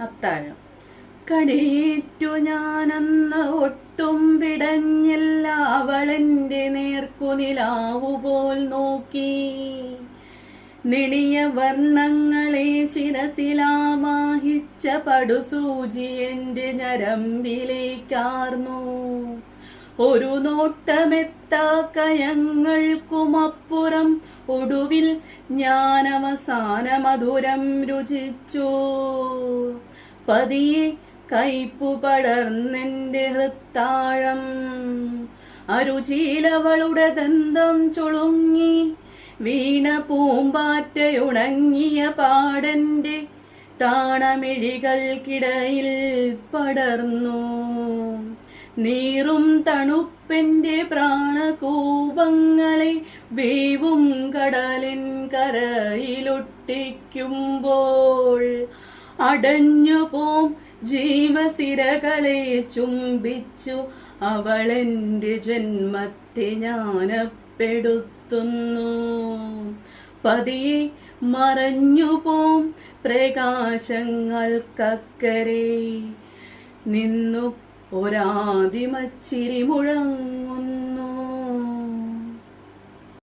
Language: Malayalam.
അത്താഴം. കടേറ്റു ഞാനന്ന് ഒട്ടും പിടഞ്ഞില്ല, അവളെന്റെ നേർക്കുനിലാവുപോൽ നോക്കി. നെടിയ വർണ്ണങ്ങളെ ശിരസിലാവാഹിച്ച പടുസൂചി എന്റെ ഞരമ്പിലേക്കാർന്നു. ഒരു നോട്ടമെത്താ കയങ്ങൾക്കുമപ്പുറം ഒടുവിൽ ഞാൻ അവസാന മധുരം രുചിച്ചു. പതിയെ കയ്പു പടർന്നെന്റെ ഹൃത്താഴം. അരുചിയിലവളുടെ ദന്തം ചുളുങ്ങി വീണ പൂമ്പാറ്റയുണങ്ങിയ പാടന്റെ താണമിഴികൾക്കിടയിൽ പടർന്നു. നീറും തണുപ്പെന്റെ പ്രാണകൂപങ്ങളെ വേവും കടലിൻ കരയിലൊട്ടിക്കുമ്പോൾ അടഞ്ഞുപോം ജീവസിരകളെ ചുംബിച്ചു അവളെന്റെ ജന്മത്തെ ജ്ഞാനപ്പെടുത്തുന്നു. പതിയെ മറഞ്ഞുപോം പ്രകാശങ്ങൾക്കക്കരെ നിന്നു ഒരാദിമച്ചിരി മുഴങ്ങുന്നു.